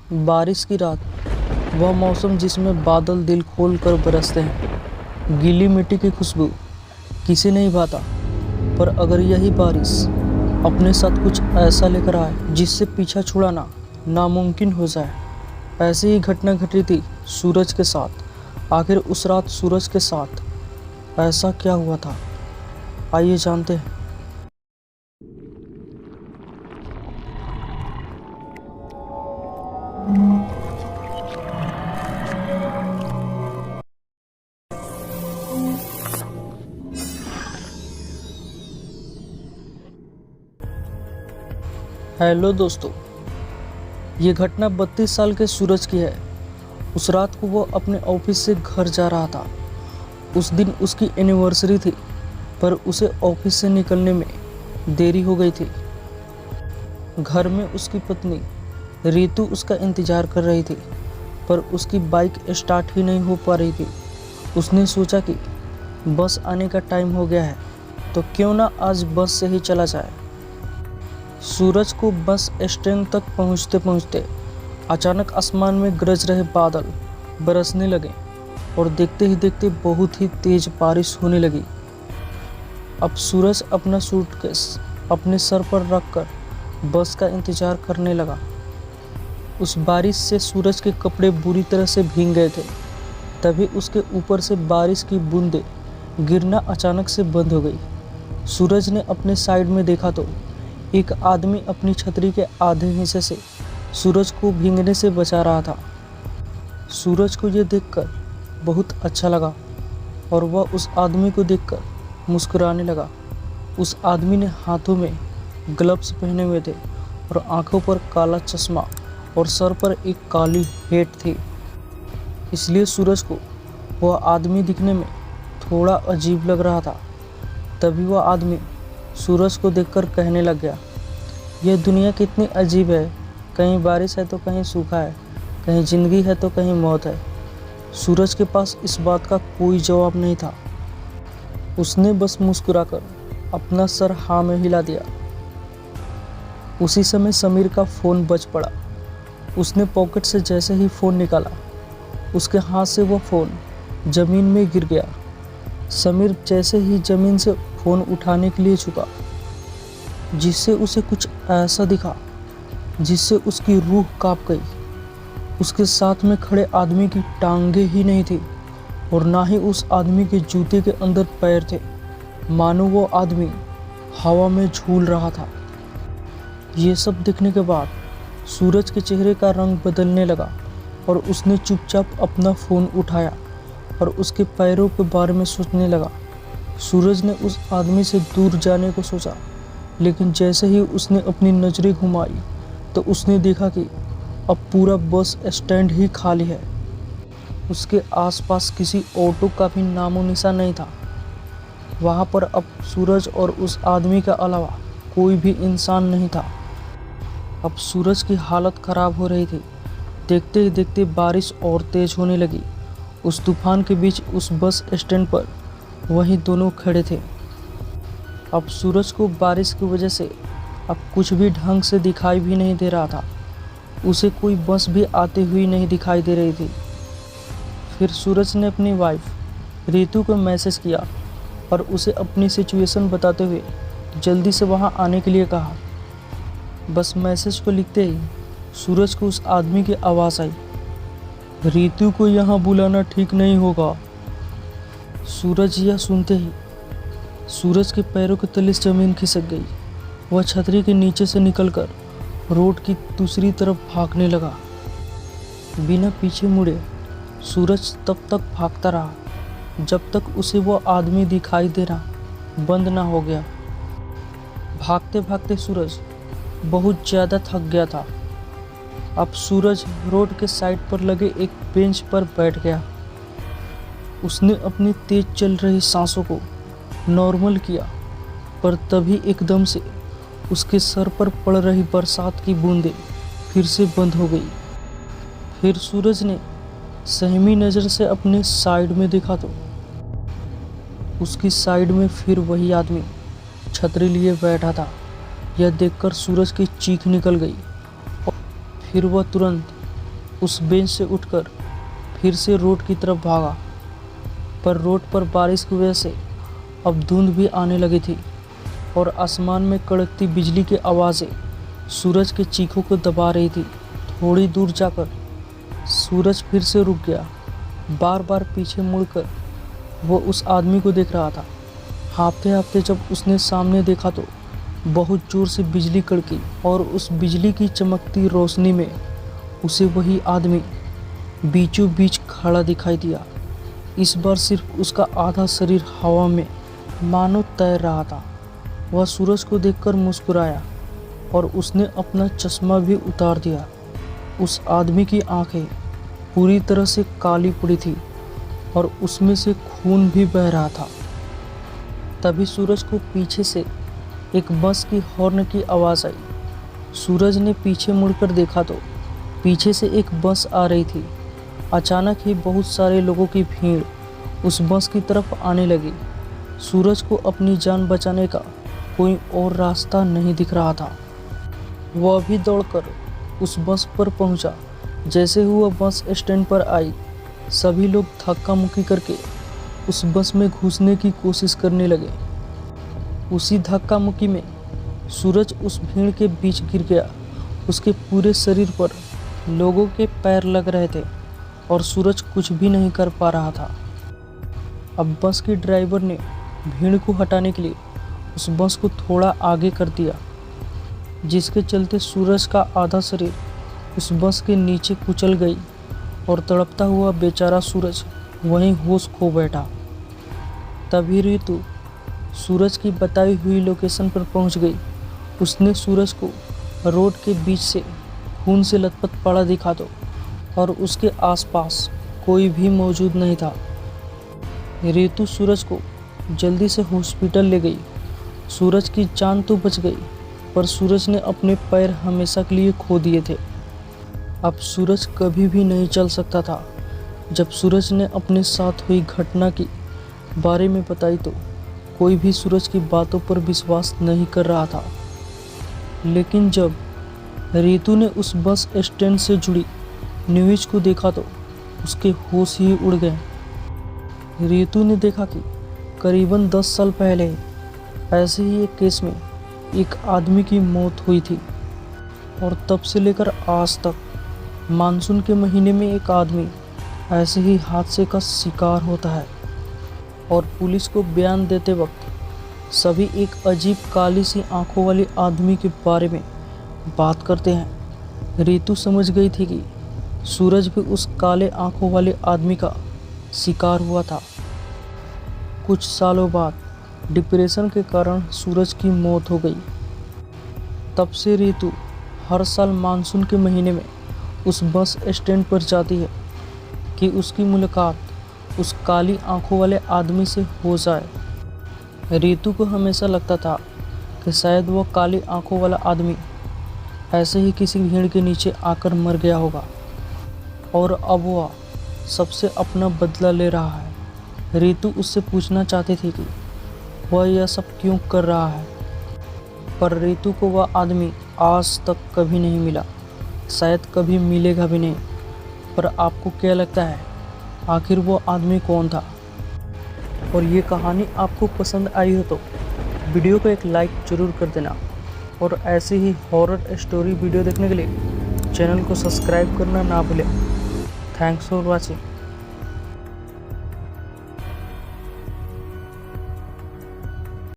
बारिश की रात, वह मौसम जिसमें बादल दिल खोल कर बरसते हैं। गीली मिट्टी की खुशबू किसे नहीं भाता, पर अगर यही बारिश अपने साथ कुछ ऐसा लेकर आए जिससे पीछा छुड़ाना नामुमकिन हो जाए। ऐसी ही घटना घटी थी सूरज के साथ। आखिर उस रात सूरज के साथ ऐसा क्या हुआ था, आइए जानते हैं। हेलो दोस्तों, ये घटना 32 साल के सूरज की है। उस रात को वो अपने ऑफिस से घर जा रहा था। उस दिन उसकी एनिवर्सरी थी, पर उसे ऑफिस से निकलने में देरी हो गई थी। घर में उसकी पत्नी रीतू उसका इंतज़ार कर रही थी, पर उसकी बाइक स्टार्ट ही नहीं हो पा रही थी। उसने सोचा कि बस आने का टाइम हो गया है, तो क्यों ना आज बस से ही चला जाए। सूरज को बस स्टैंड तक पहुंचते पहुंचते अचानक आसमान में गरज रहे बादल बरसने लगे और देखते ही देखते बहुत ही तेज बारिश होने लगी। अब सूरज अपना सूटकेस अपने सर पर रखकर बस का इंतजार करने लगा। उस बारिश से सूरज के कपड़े बुरी तरह से भीग गए थे। तभी उसके ऊपर से बारिश की बूंदें गिरना अचानक से बंद हो गई। सूरज ने अपने साइड में देखा तो एक आदमी अपनी छतरी के आधे हिस्से से सूरज को भीगने से बचा रहा था। सूरज को यह देखकर बहुत अच्छा लगा और वह उस आदमी को देखकर मुस्कुराने लगा। उस आदमी ने हाथों में ग्लव्स पहने हुए थे और आंखों पर काला चश्मा और सर पर एक काली हेट थी। इसलिए सूरज को वह आदमी दिखने में थोड़ा अजीब लग रहा था। तभी वह आदमी सूरज को देखकर कहने लग गया, यह दुनिया कितनी अजीब है, कहीं बारिश है तो कहीं सूखा है, कहीं ज़िंदगी है तो कहीं मौत है। सूरज के पास इस बात का कोई जवाब नहीं था। उसने बस मुस्कुराकर अपना सर हाँ में हिला दिया। उसी समय समीर का फ़ोन बज पड़ा। उसने पॉकेट से जैसे ही फ़ोन निकाला, उसके हाथ से वो फ़ोन ज़मीन में गिर गया। समीर जैसे ही ज़मीन से फ़ोन उठाने के लिए झुका, जिससे उसे कुछ ऐसा दिखा जिससे उसकी रूह कांप गई। उसके साथ में खड़े आदमी की टांगे ही नहीं थी और ना ही उस आदमी के जूते के अंदर पैर थे। मानो वो आदमी हवा में झूल रहा था। ये सब देखने के बाद सूरज के चेहरे का रंग बदलने लगा और उसने चुपचाप अपना फ़ोन उठाया और उसके पैरों के बारे में सोचने लगा। सूरज ने उस आदमी से दूर जाने को सोचा, लेकिन जैसे ही उसने अपनी नज़रें घुमाई तो उसने देखा कि अब पूरा बस स्टैंड ही खाली है। उसके आसपास किसी ऑटो का भी नामो निशान नहीं था। वहाँ पर अब सूरज और उस आदमी के अलावा कोई भी इंसान नहीं था। अब सूरज की हालत ख़राब हो रही थी। देखते ही देखते बारिश और तेज़ होने लगी। उस तूफान के बीच उस बस स्टैंड पर वहीं दोनों खड़े थे। अब सूरज को बारिश की वजह से अब कुछ भी ढंग से दिखाई भी नहीं दे रहा था। उसे कोई बस भी आती हुई नहीं दिखाई दे रही थी। फिर सूरज ने अपनी वाइफ रीतू को मैसेज किया और उसे अपनी सिचुएशन बताते हुए जल्दी से वहां आने के लिए कहा। बस मैसेज को लिखते ही सूरज को उस आदमी की आवाज़ आई, रीतू को यहाँ बुलाना ठीक नहीं होगा। सूरज यह सुनते ही सूरज के पैरों के तले ज़मीन खिसक गई। वह छतरी के नीचे से निकलकर रोड की दूसरी तरफ भागने लगा। बिना पीछे मुड़े सूरज तब तक भागता रहा जब तक उसे वो आदमी दिखाई देना बंद ना हो गया। भागते भागते सूरज बहुत ज़्यादा थक गया था। अब सूरज रोड के साइड पर लगे एक बेंच पर बैठ गया। उसने अपनी तेज चल रही सांसों को नॉर्मल किया, पर तभी एकदम से उसके सर पर पड़ रही बरसात की बूंदें फिर से बंद हो गई। फिर सूरज ने सहमी नज़र से अपने साइड में देखा तो उसकी साइड में फिर वही आदमी छतरी लिए बैठा था। यह देखकर सूरज की चीख निकल गई और फिर वह तुरंत उस बेंच से उठकर फिर से रोड की तरफ भागा, पर रोड पर बारिश की वजह से अब धुंध भी आने लगी थी और आसमान में कड़कती बिजली की आवाज़ें सूरज के चीखों को दबा रही थी। थोड़ी दूर जाकर सूरज फिर से रुक गया। बार बार पीछे मुड़कर वो उस आदमी को देख रहा था। हाँफते हाँफते जब उसने सामने देखा तो बहुत जोर से बिजली कड़की और उस बिजली की चमकती रोशनी में उसे वही आदमी बीचों बीच खड़ा दिखाई दिया। इस बार सिर्फ उसका आधा शरीर हवा में मानो तैर रहा था। वह सूरज को देखकर मुस्कुराया और उसने अपना चश्मा भी उतार दिया। उस आदमी की आंखें पूरी तरह से काली पड़ी थी और उसमें से खून भी बह रहा था। तभी सूरज को पीछे से एक बस की हॉर्न की आवाज़ आई। सूरज ने पीछे मुड़कर देखा तो पीछे से एक बस आ रही थी। अचानक ही बहुत सारे लोगों की भीड़ उस बस की तरफ आने लगी। सूरज को अपनी जान बचाने का कोई और रास्ता नहीं दिख रहा था। वह भी दौड़कर उस बस पर पहुंचा। जैसे ही वह बस स्टैंड पर आई, सभी लोग धक्का मुक्की करके उस बस में घुसने की कोशिश करने लगे। उसी धक्का मुक्की में सूरज उस भीड़ के बीच गिर गया। उसके पूरे शरीर पर लोगों के पैर लग रहे थे और सूरज कुछ भी नहीं कर पा रहा था। अब बस के ड्राइवर ने भीड़ को हटाने के लिए उस बस को थोड़ा आगे कर दिया, जिसके चलते सूरज का आधा शरीर उस बस के नीचे कुचल गई और तड़पता हुआ बेचारा सूरज वहीं होश खो बैठा। तभी ऋतु सूरज की बताई हुई लोकेशन पर पहुंच गई। उसने सूरज को रोड के बीच से खून से लथपथ पड़ा दिखा दो और उसके आसपास कोई भी मौजूद नहीं था। ऋतु सूरज को जल्दी से हॉस्पिटल ले गई। सूरज की जान तो बच गई, पर सूरज ने अपने पैर हमेशा के लिए खो दिए थे। अब सूरज कभी भी नहीं चल सकता था। जब सूरज ने अपने साथ हुई घटना के बारे में बताई तो कोई भी सूरज की बातों पर विश्वास नहीं कर रहा था। लेकिन जब ऋतु ने उस बस स्टैंड से जुड़ी न्यूज़ को देखा तो उसके होश ही उड़ गए। ऋतु ने देखा कि करीबन 10 साल पहले ऐसे ही एक केस में एक आदमी की मौत हुई थी और तब से लेकर आज तक मानसून के महीने में एक आदमी ऐसे ही हादसे का शिकार होता है और पुलिस को बयान देते वक्त सभी एक अजीब काली सी आंखों वाले आदमी के बारे में बात करते हैं। ऋतु समझ गई थी कि सूरज भी उस काले आंखों वाले आदमी का शिकार हुआ था। कुछ सालों बाद डिप्रेशन के कारण सूरज की मौत हो गई। तब से ऋतु हर साल मानसून के महीने में उस बस स्टैंड पर जाती है कि उसकी मुलाकात उस काली आंखों वाले आदमी से हो जाए। ऋतु को हमेशा लगता था कि शायद वह काली आंखों वाला आदमी ऐसे ही किसी भीड़ के नीचे आकर मर गया होगा और अब वह सबसे अपना बदला ले रहा है। ऋतु उससे पूछना चाहती थी कि वह यह सब क्यों कर रहा है, पर ऋतु को वह आदमी आज तक कभी नहीं मिला, शायद कभी मिलेगा भी नहीं। पर आपको क्या लगता है, आखिर वो आदमी कौन था? और ये कहानी आपको पसंद आई हो तो वीडियो को एक लाइक ज़रूर कर देना और ऐसे ही हॉरर स्टोरी वीडियो देखने के लिए चैनल को सब्सक्राइब करना ना भूलें। Thanks for watching.